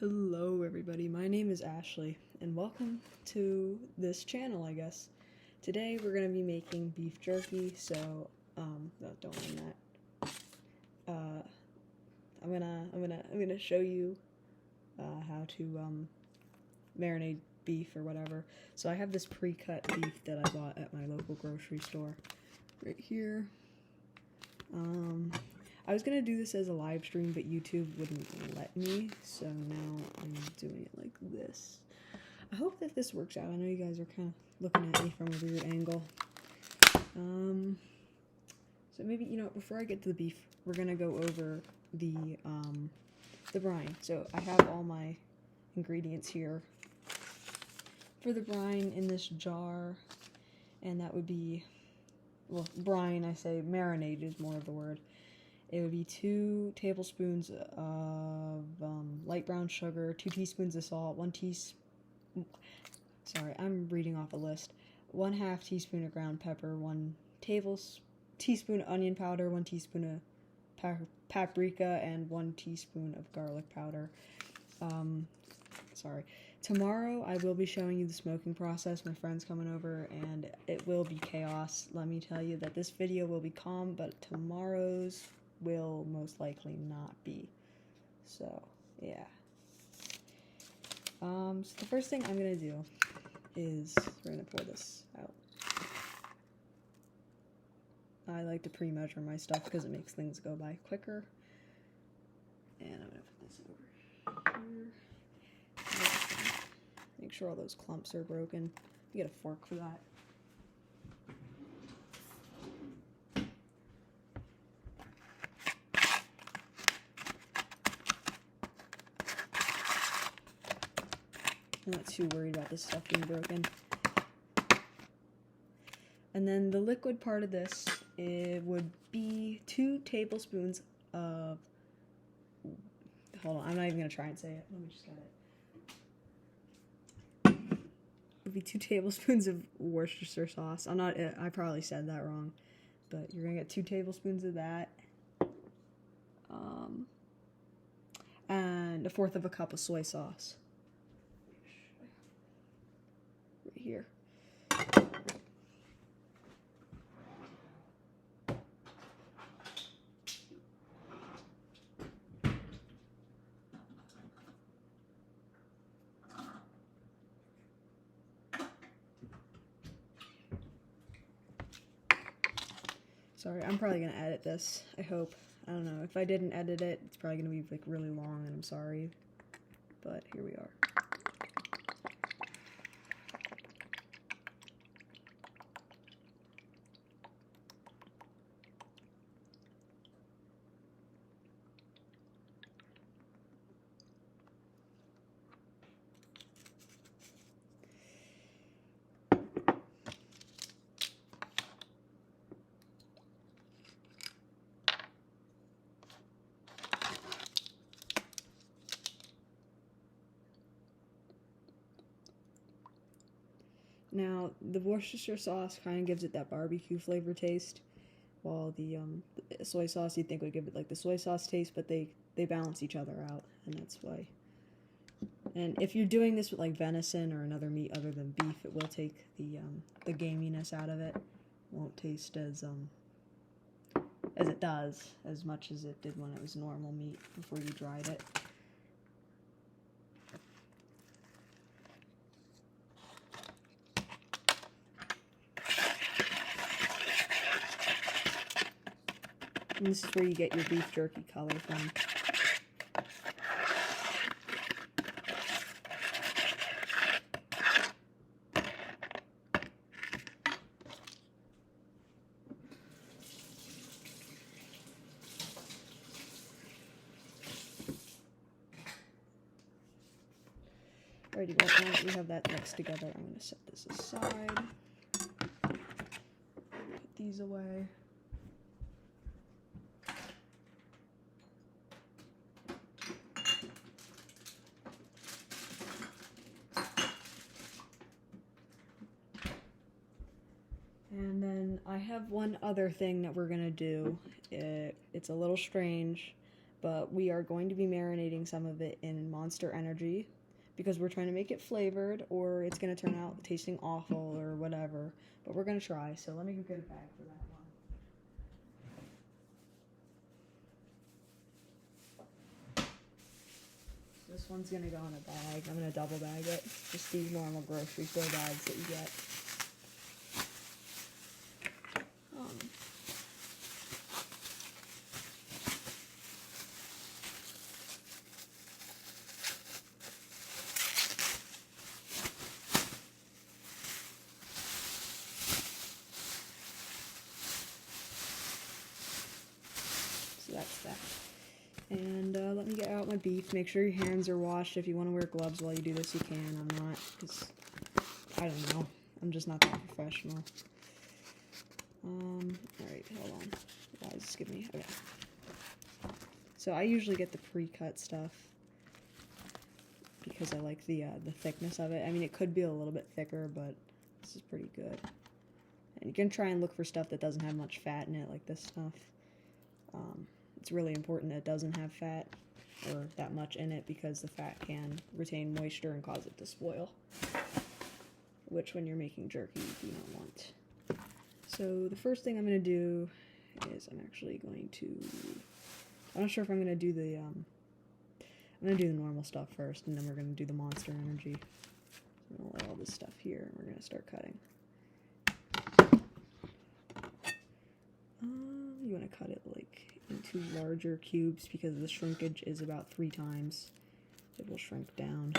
Hello everybody, my name is Ashley, and welcome to this channel, I guess. Today we're gonna be making beef jerky, so, no, don't mind that. I'm gonna show you, how to, marinate beef or whatever. So I have this pre-cut beef that I bought at my local grocery store, right here. I was gonna do this as a live stream, but YouTube wouldn't let me, so now I'm doing it like this. I hope that this works out. I know you guys are kind of looking at me from a weird angle. So maybe, before I get to the beef, we're gonna go over the brine. So I have all my ingredients here for the brine in this jar, and that would be, well, brine, I say marinade is more of the word. It would be 2 tablespoons of light brown sugar, 2 teaspoons of salt, sorry, I'm reading off a list. 1/2 teaspoon of ground pepper, 1 teaspoon onion powder, 1 teaspoon of paprika, and 1 teaspoon of garlic powder. Sorry. Tomorrow I will be showing you the smoking process. My friend's coming over and it will be chaos. Let me tell you that this video will be calm, but tomorrow's will most likely not be. So, yeah. So the first thing I'm gonna do is we're gonna pour this out. I like to pre-measure my stuff because it makes things go by quicker. And I'm gonna put this over here. Make sure all those clumps are broken. You get a fork for that. I'm not too worried about this stuff being broken. And then the liquid part of this, it would be 2 tablespoons of, hold on, I'm not even going to try and say it. Let me just get it. It would be 2 tablespoons of Worcestershire sauce. I probably said that wrong, but you're going to get 2 tablespoons of that. And 1/4 of a cup of soy sauce. Right here. Sorry, I'm probably gonna edit this, I hope. I don't know, if I didn't edit it, it's probably gonna be like really long, and I'm sorry. But here we are. Now, the Worcestershire sauce kind of gives it that barbecue flavor taste, while the soy sauce you'd think would give it like the soy sauce taste, but they balance each other out, and that's why. And if you're doing this with like venison or another meat other than beef, it will take the gaminess out of it. It won't taste as it does, as much as it did when it was normal meat before you dried it. And this is where you get your beef jerky color from. Alrighty, well, now that we have that mixed together, I'm going to set this aside. Put these away. And then I have one other thing that we're going to do. It's a little strange, but we are going to be marinating some of it in Monster Energy because we're trying to make it flavored, or it's going to turn out tasting awful or whatever. But we're going to try, so let me go get a bag for that one. So this one's going to go in a bag. I'm going to double bag it. Just these normal grocery store bags that you get. That's that. And let me get out my beef. Make sure your hands are washed. If you want to wear gloves while you do this, you can. I'm not, because I don't know. I'm just not that professional. Alright, hold on. Why is this giving me? Okay. So I usually get the pre-cut stuff because I like the thickness of it. I mean, it could be a little bit thicker, but this is pretty good. And you can try and look for stuff that doesn't have much fat in it, like this stuff. It's really important that it doesn't have fat or that much in it because the fat can retain moisture and cause it to spoil, which when you're making jerky you do not want. So the first thing I'm going to do is I'm not sure if I'm going to do the I'm going to do the normal stuff first, and then we're going to do the Monster Energy. So I'm going to lay all this stuff here and we're going to start cutting. You want to cut it like into larger cubes because the shrinkage is about 3 times. It will shrink down.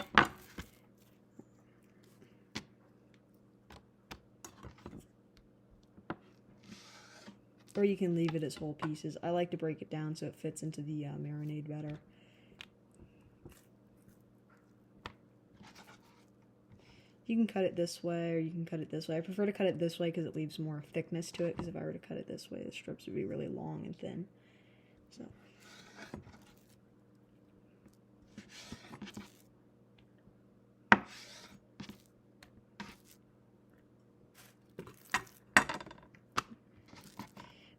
Or you can leave it as whole pieces. I like to break it down so it fits into the marinade better. You can cut it this way, or you can cut it this way. I prefer to cut it this way because it leaves more thickness to it, because if I were to cut it this way, the strips would be really long and thin. So.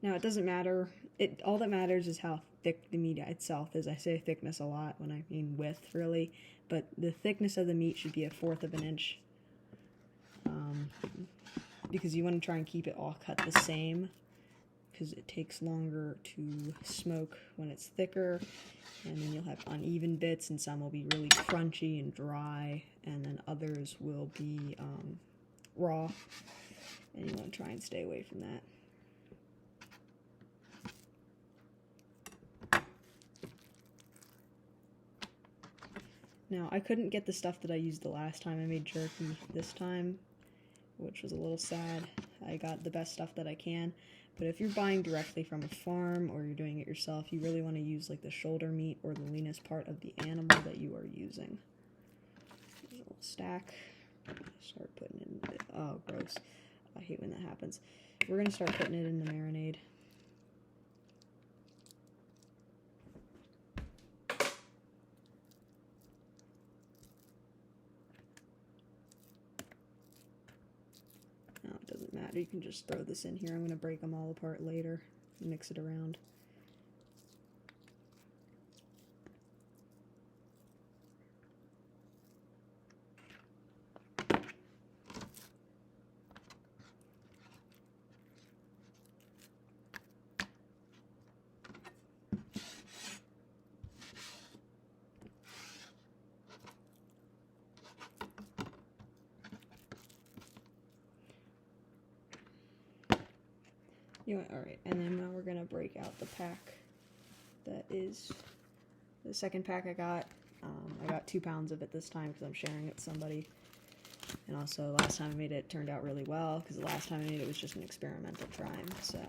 Now, it doesn't matter. All that matters is how thick the meat itself is. I say thickness a lot when I mean width, really. But the thickness of the meat should be 1/4 of an inch. Because you want to try and keep it all cut the same, because it takes longer to smoke when it's thicker, and then you'll have uneven bits, and some will be really crunchy and dry, and then others will be raw, and you want to try and stay away from that. Now, I couldn't get the stuff that I used the last time I made jerky this time, which was a little sad. I got the best stuff that I can, but if you're buying directly from a farm or you're doing it yourself, you really want to use like the shoulder meat or the leanest part of the animal that you are using. There's a little stack. Start putting it in. Oh, gross. I hate when that happens. We're going to start putting it in the marinade. It doesn't matter, you can just throw this in here. I'm going to break them all apart later and mix it around. Alright, and then now we're going to break out the pack that is the second pack I got. I got 2 pounds of it this time because I'm sharing it with somebody. And also, last time I made it turned out really well, because the last time I made it was just an experimental trying. So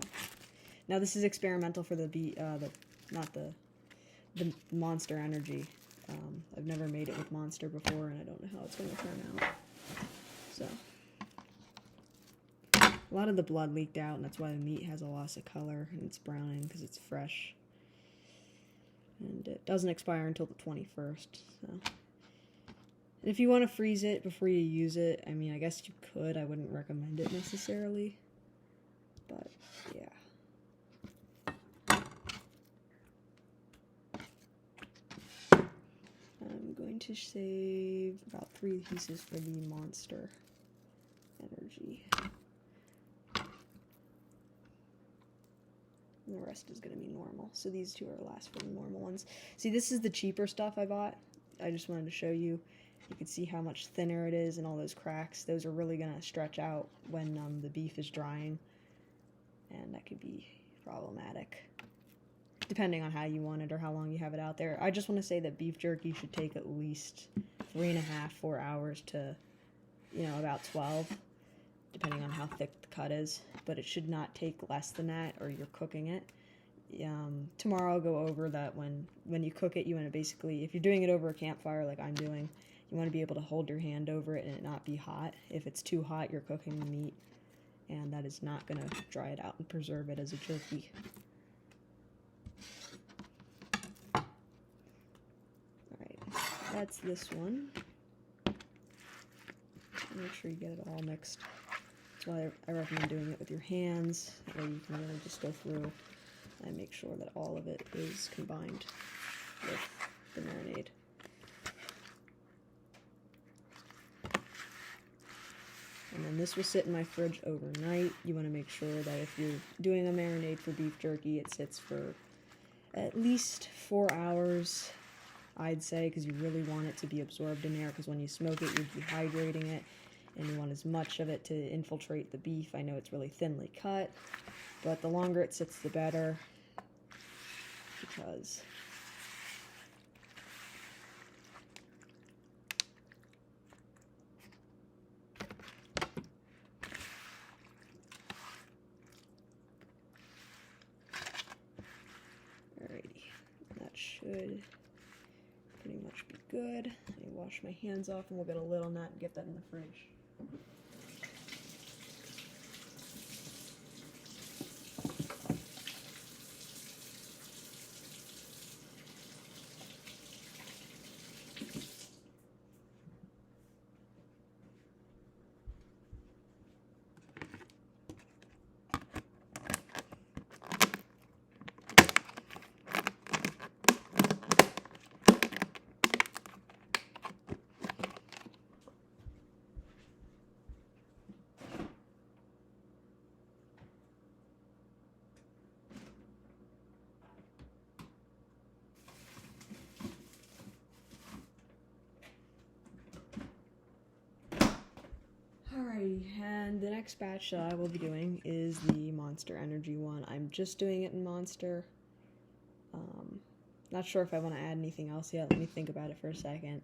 now this is experimental for not the Monster Energy. I've never made it with Monster before, and I don't know how it's going to turn out. So a lot of the blood leaked out, and that's why the meat has a loss of color, and it's browning because it's fresh. And it doesn't expire until the 21st. So. And if you want to freeze it before you use it, I mean, I guess you could. I wouldn't recommend it necessarily. But, yeah. going to save about 3 pieces for the Monster Energy. And the rest is going to be normal. So these two are the last for the normal ones. See, this is the cheaper stuff I bought. I just wanted to show you. You can see how much thinner it is and all those cracks. Those are really going to stretch out when the beef is drying. And that could be problematic, depending on how you want it or how long you have it out there. I just want to say that beef jerky should take at least 3.5, 4 hours to, about 12, depending on how thick the cut is. But it should not take less than that, or you're cooking it. Tomorrow I'll go over that when you cook it, you want to basically, if you're doing it over a campfire like I'm doing, you want to be able to hold your hand over it and it not be hot. If it's too hot, you're cooking the meat, and that is not going to dry it out and preserve it as a jerky. Alright, that's this one. Make sure you get it all mixed. That's why I recommend doing it with your hands, that way you can really just go through and make sure that all of it is combined with the marinade. And then this will sit in my fridge overnight. You want to make sure that if you're doing a marinade for beef jerky, it sits for at least 4 hours, I'd say, because you really want it to be absorbed in there, because when you smoke it, you're dehydrating it, and you want as much of it to infiltrate the beef. I know it's really thinly cut, but the longer it sits, the better, because that should pretty much be good. Let me wash my hands off and we'll get a lid on that and get that in the fridge. Alrighty, and the next batch that I will be doing is the Monster Energy one. I'm just doing it in Monster. Not sure if I want to add anything else yet. Let me think about it for a second.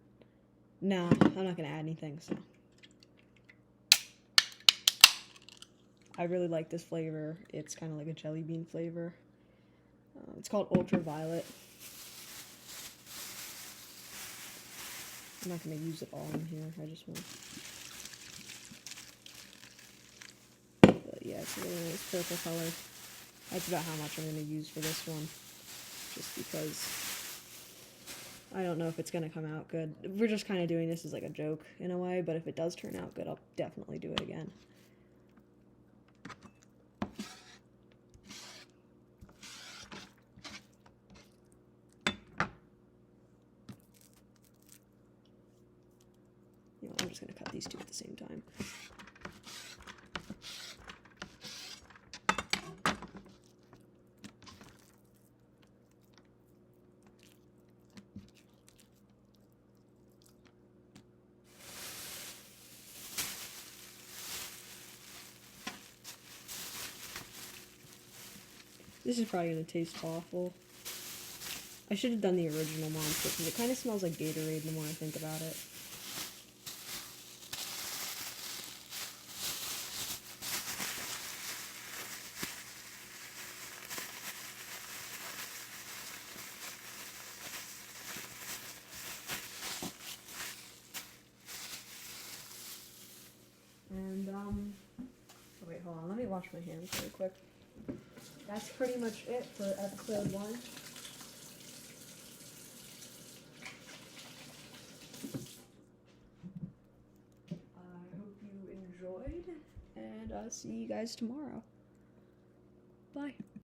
No, I'm not going to add anything, so. I really like this flavor. It's kind of like a jelly bean flavor. It's called Ultraviolet. I'm not going to use it all in here. I just want to. Yeah, it's a really nice purple color. That's about how much I'm going to use for this one. Just because I don't know if it's going to come out good. We're just kind of doing this as like a joke in a way, but if it does turn out good, I'll definitely do it again. I'm just going to cut these two at the same time. This is probably going to taste awful. I should have done the original Monster, because it kind of smells like Gatorade the more I think about it. And, oh wait, hold on, let me wash my hands really quick. That's pretty much it for episode 1. I hope you enjoyed, and I'll see you guys tomorrow. Bye.